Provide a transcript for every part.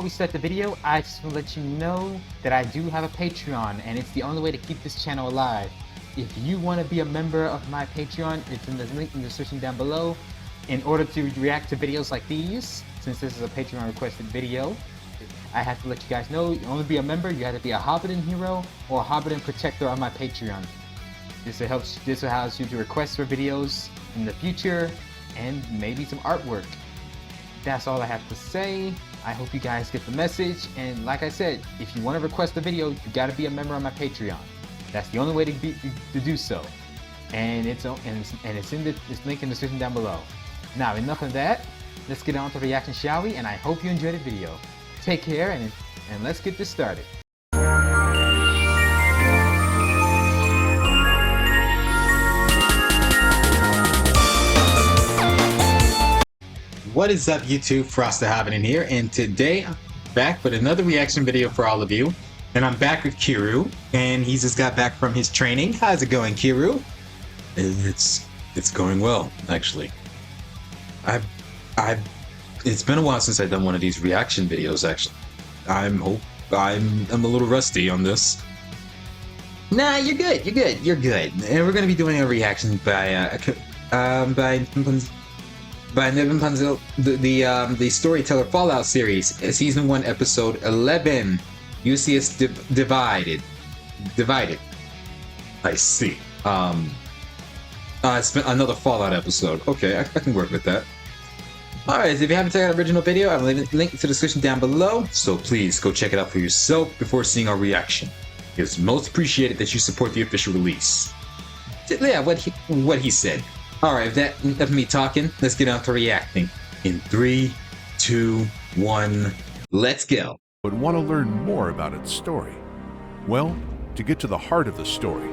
we start the video, I just want to let you know that I do have a Patreon, and it's the only way to keep this channel alive. If you want to be a member of my Patreon, it's in the link in the description down below. In order to react to videos like these, since this is a Patreon requested video, I have to let you guys know, you only be a member, you have to be a Hobidon hero or a Hobidon protector on my Patreon. This allows you to request for videos in the future and maybe some artwork. That's all I have to say. I hope you guys get the message, and like I said, if you want to request a video, you got to be a member on my Patreon. That's the only way to do so. And it's in this link in the description down below. Now, enough of that. Let's get on to the reaction, shall we? And I hope you enjoyed the video. Take care, and let's get this started. What is up, YouTube? Frost the Hobidon here, and today I'm back with another reaction video for all of you. And I'm back with Keru, and he just got back from his training. How's it going, Keru? It's going well, actually. It's been a while since I've done one of these reaction videos. Actually, I'm a little rusty on this. Nah, you're good. You're good. And we're gonna be doing a reaction by Nevin Punzel, the Storyteller Fallout series, season 1, episode 11. Ulysses divided. I see. It's been another Fallout episode. Okay, I can work with that. Alright, if you haven't checked out the original video, I'm leaving the link to the description down below. So please go check it out for yourself before seeing our reaction. It's most appreciated that you support the official release. Yeah, what he said. Alright, enough of me talking, let's get on to reacting. In 3, 2, 1, let's go. But want to learn more about its story? Well, to get to the heart of the story,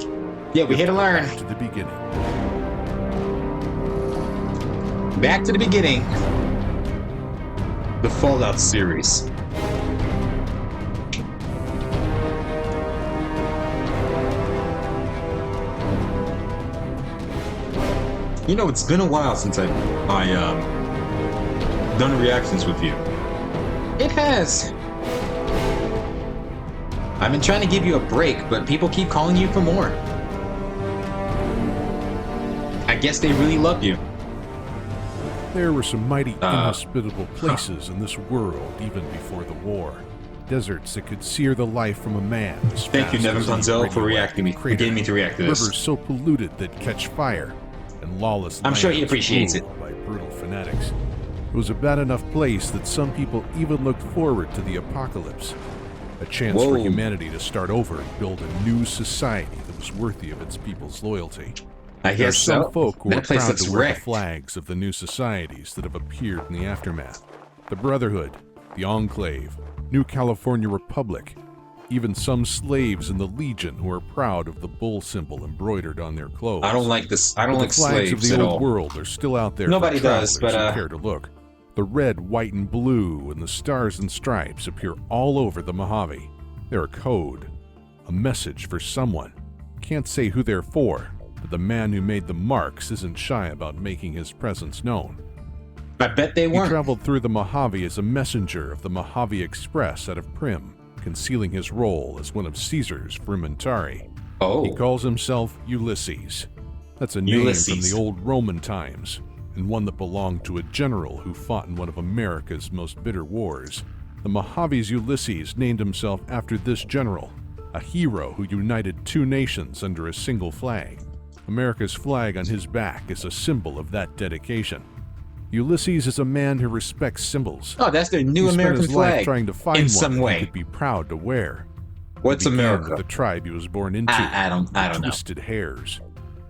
yeah, we're here to learn. Back to the beginning. Back to the beginning. the Fallout series. You know, it's been a while since I done reactions with you. It has. I've been trying to give you a break, but people keep calling you for more. I guess they really love you. There were some mighty inhospitable places in this world even before the war. Deserts that could sear the life from a man. Thank you, Nevin Punzel, for getting me to react to this. Rivers so polluted that catch fire, and lawless I'm sure he appreciates it. By brutal fanatics. It was a bad enough place that some people even looked forward to the apocalypse. A chance for humanity to start over and build a new society that was worthy of its people's loyalty. I guess so. Some folk who are proud to wear wrecked. the flags of the new societies that have appeared in the aftermath. The Brotherhood, the Enclave, New California Republic, even some slaves in the Legion who are proud of the bull symbol embroidered on their clothes. I don't like this. I don't like slaves slaves of the at old all. world are still out there. Nobody for does, travelers but who care to look. The red, white, and blue, and the stars and stripes appear all over the Mojave. They're a code, a message for someone. Can't say who they're for, but the man who made the marks isn't shy about making his presence known. I bet they weren't. He traveled through the Mojave as a messenger of the Mojave Express out of Prim, concealing his role as one of Caesar's frumentari. Oh. He calls himself Ulysses. That's a name from the old Roman times, and one that belonged to a general who fought in one of America's most bitter wars. The Mojave's Ulysses named himself after this general, a hero who united two nations under a single flag. America's flag on his back is a symbol of that dedication. Ulysses is a man who respects symbols. Oh, that's their new He American spent his life flag. trying to find in one some that way. he could be proud to wear. What's It began America? with the tribe he was born into. I don't know. Twisted hairs.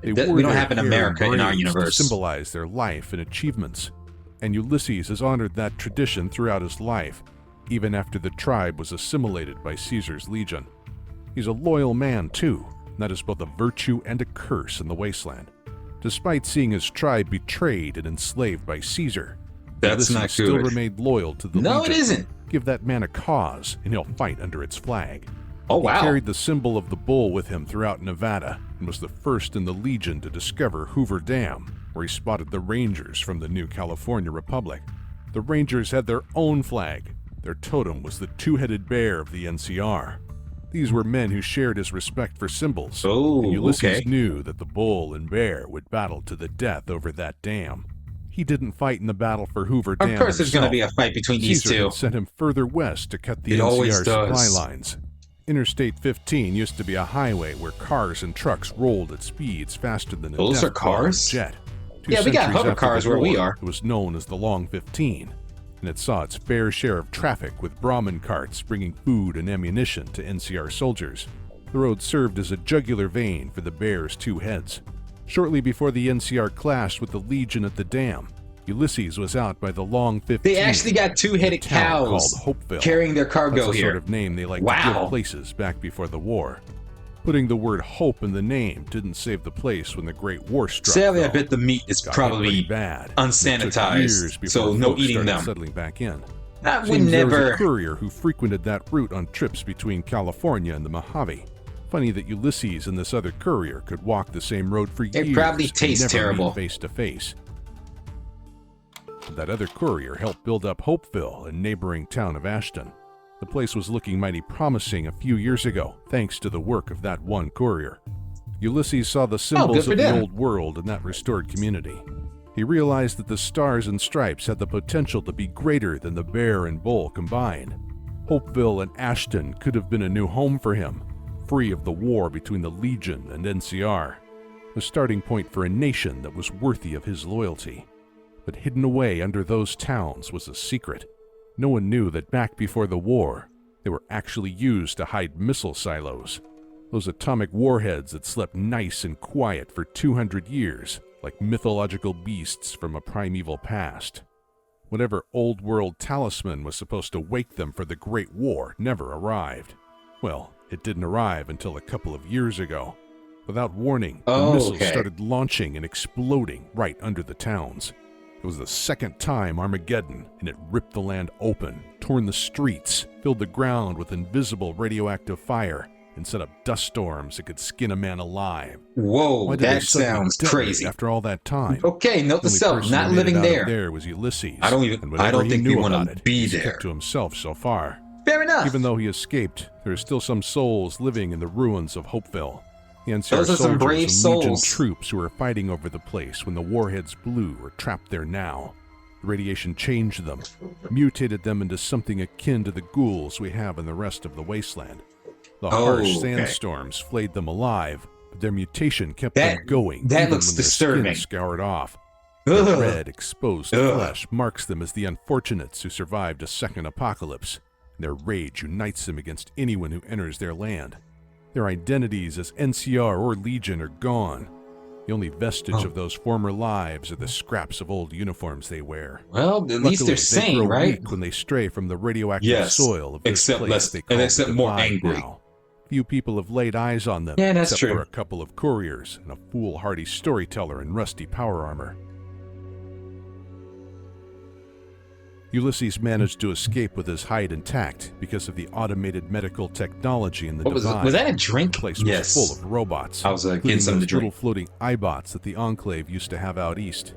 They We wore don't their have an hair America in our braids universe. to symbolize their life and achievements. And Ulysses has honored that tradition throughout his life, even after the tribe was assimilated by Caesar's legion. He's a loyal man, too. That is both a virtue and a curse in the wasteland. Despite seeing his tribe betrayed and enslaved by Caesar, That's Ulysses not still good. remained loyal to the No, legion. it isn't. Give that man a cause, and he'll fight under its flag. Oh, He wow. carried the symbol of the bull with him throughout Nevada and was the first in the Legion to discover Hoover Dam, where he spotted the Rangers from the New California Republic. The Rangers had their own flag, Their totem was the two-headed bear of the NCR. These were men who shared his respect for symbols, and Ulysses knew that the bull and bear would battle to the death over that dam. He didn't fight in the battle for Hoover Dam. Of course there's going to be a fight between these Caesar two. had sent him further west to cut the NCR supply lines. Interstate 15 used to be a highway where cars and trucks rolled at speeds faster than a Those are cars? jet. Yeah, we got hover cars where we are. It was known as the Long 15, and it saw its fair share of traffic with Brahmin carts bringing food and ammunition to NCR soldiers. The road served as a jugular vein for the bear's two heads. Shortly before the NCR clashed with the Legion at the dam, Ulysses was out by the Long 15. They actually got two-headed cows carrying their cargo That's the here. sort of name they liked to give places back before the war. Putting the word hope in the name didn't save the place when the Great War struck. Sadly, I bet the meat is probably unsanitized, so no eating them. Settling back in. That would never. There was a courier who frequented that route on trips between California and the Mojave. Funny that Ulysses and this other courier could walk the same road for years. It probably tastes terrible. Face to face. That other courier helped build up Hopeville, a neighboring town of Ashton. The place was looking mighty promising a few years ago, thanks to the work of that one courier. Ulysses saw the symbols of the old world in that restored community. He realized that the stars and stripes had the potential to be greater than the bear and bull combined. Hopeville and Ashton could have been a new home for him, free of the war between the Legion and NCR, the starting point for a nation that was worthy of his loyalty. But hidden away under those towns was a secret. No one knew that back before the war, they were actually used to hide missile silos. Those atomic warheads that slept nice and quiet for 200 years, like mythological beasts from a primeval past. Whatever old world talisman was supposed to wake them for the Great War never arrived. Well, it didn't arrive until a couple of years ago. Without warning, the missiles started launching and exploding right under the towns. It was the second time Armageddon, and it ripped the land open, torn the streets, filled the ground with invisible radioactive fire, and set up dust storms that could skin a man alive. Whoa, that sounds crazy. After all that time. Okay, note to self, not living there. There was Ulysses. I don't think we want to be there. Kept to himself so far. Fair enough. Even though he escaped, there are still some souls living in the ruins of Hopeville. The NCR Those are some brave soldiers and Legion souls. troops who are fighting over the place when the warheads blew are trapped there now. The radiation changed them, mutated them into something akin to the ghouls we have in the rest of the wasteland. The harsh sandstorms flayed them alive, but their mutation kept them going. That even looks when their disturbing. Skin scoured off. Their red, exposed flesh marks them as the unfortunates who survived a second apocalypse. Their rage unites them against anyone who enters their land. Their identities as NCR or Legion are gone. The only vestige of those former lives are the scraps of old uniforms they wear. Well, at least they're sane, grow right? weak when they stray from the radioactive soil of this place they call except the more Divide angry. now. Few people have laid eyes on them, Yeah, that's except true. for a couple of couriers and a foolhardy storyteller in rusty power armor. Ulysses managed to escape with his hide intact because of the automated medical technology in the Divide. Was that a drink? The place was full of robots. I was getting including something to those drink. little floating iBots that the Enclave used to have out east.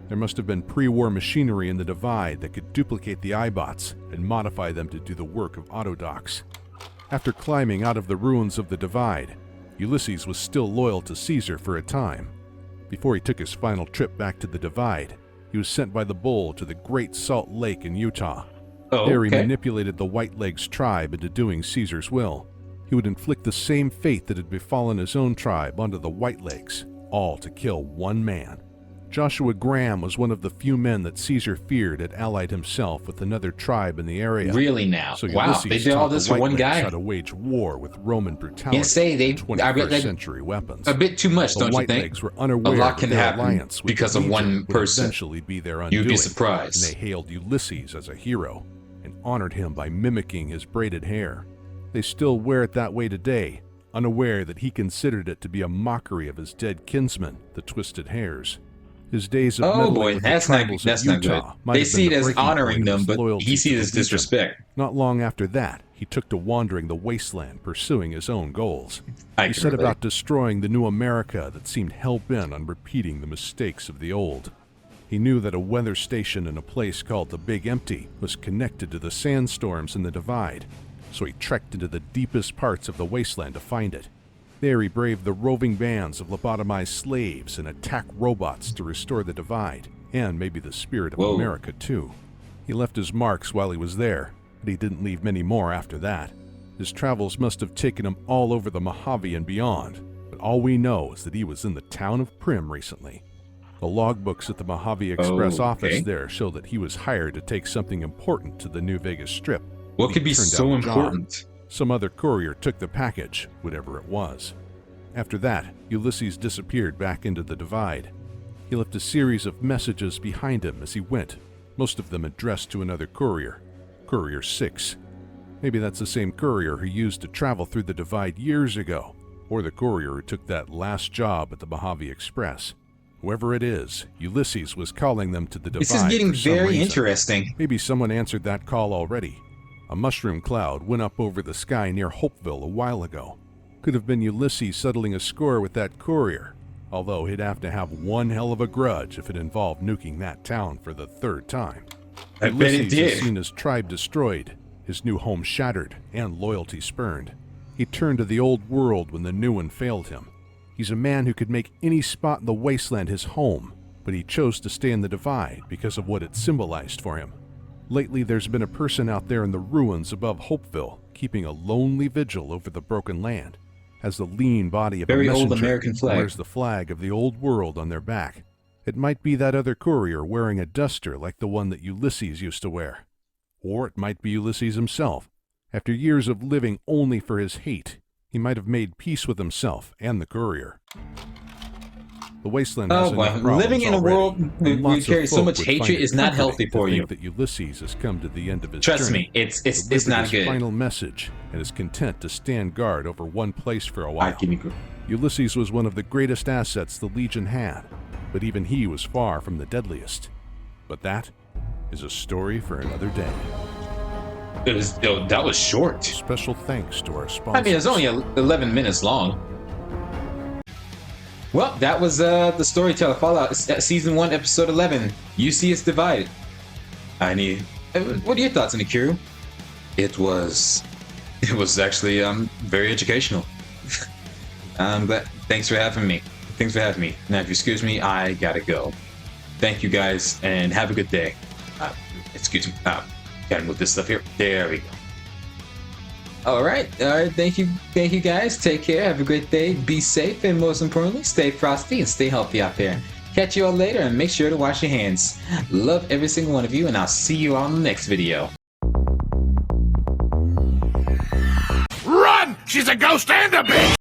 There must have been pre-war machinery in the Divide that could duplicate the iBots and modify them to do the work of autodocs. After climbing out of the ruins of the Divide, Ulysses was still loyal to Caesar for a time. Before he took his final trip back to the Divide, he was sent by the Bull to the Great Salt Lake in Utah. There he manipulated the Whitelegs tribe into doing Caesar's will. He would inflict the same fate that had befallen his own tribe onto the Whitelegs, all to kill one man. Joshua Graham was one of the few men that Caesar feared had allied himself with another tribe in the area. Really now? So Wow, Ulysses they did all taught this the for one Whitelegs guy? how to wage war with Roman brutality. Can't say they. and I bet 21st that century weapons. a bit too much, The don't you think? Whitelegs were unaware A lot that can their happen alliance with because the of one Legion would person. eventually be their undoing. You'd be surprised. And they hailed Ulysses as a hero and honored him by mimicking his braided hair. They still wear it that way today, unaware that he considered it to be a mockery of his dead kinsmen, the Twisted Hairs. His days of meddling with the tribals of Utah good. might They have see been it the as breaking honoring point of them, his but loyalty he to sees it the as Legion. disrespect. Not long after that, he took to wandering the wasteland pursuing his own goals. I He can set relate. about destroying the new America that seemed hell-bent on repeating the mistakes of the old. He knew that a weather station in a place called the Big Empty was connected to the sandstorms in the Divide, so he trekked into the deepest parts of the wasteland to find it. There he braved the roving bands of lobotomized slaves and attacked robots to restore the Divide, and maybe the spirit of America too. He left his marks while he was there, but he didn't leave many more after that. His travels must have taken him all over the Mojave and beyond, but all we know is that he was in the town of Prim recently. The logbooks at the Mojave Express office there show that he was hired to take something important to the New Vegas Strip. What could be so important? Some other courier took the package, whatever it was. After that, Ulysses disappeared back into the Divide. He left a series of messages behind him as he went, most of them addressed to another courier, Courier 6. Maybe that's the same courier who used to travel through the Divide years ago, or the courier who took that last job at the Mojave Express. Whoever it is, Ulysses was calling them to the Divide. This is getting for some very reason. interesting. Maybe someone answered that call already. A mushroom cloud went up over the sky near Hopeville a while ago. Could have been Ulysses settling a score with that courier, although he'd have to have one hell of a grudge if it involved nuking that town for the third time. I bet it Ulysses did. has seen his tribe destroyed, his new home shattered, and loyalty spurned. He turned to the old world when the new one failed him. He's a man who could make any spot in the wasteland his home, but he chose to stay in the Divide because of what it symbolized for him. Lately, there's been a person out there in the ruins above Hopeville, keeping a lonely vigil over the broken land. Has the lean body of Very a messenger old American flag. wears the flag of the old world on their back. It might be that other courier wearing a duster like the one that Ulysses used to wear. Or it might be Ulysses himself. After years of living only for his hate, he might have made peace with himself and the courier. The wasteland has enough problems living in a already, world and where you lots of carry so folk much would hatred find it is not comforting healthy to for think you. that Ulysses has come to the end of his Trust journey, me, it's delivered not his good. final message, and is content to stand guard over one place for a while. Give me good. Ulysses was one of the greatest assets the Legion had, but even he was far from the deadliest. But that is a story for another day. That was short. Special thanks to our sponsors. I mean, it's only 11 minutes long. Well, that was the Storyteller Fallout Season 1, Episode 11. You see it's divided. What are your thoughts on it, Keru? It was actually very educational. I'm glad. Thanks for having me. Now, if you excuse me, I gotta go. Thank you guys, and have a good day. Excuse me. Gotta move this stuff here. There we go. All right. Thank you, guys. Take care. Have a great day. Be safe, and most importantly, stay frosty and stay healthy out there. Catch you all later, and make sure to wash your hands. Love every single one of you, and I'll see you on the next video. Run! She's a ghost and a bitch!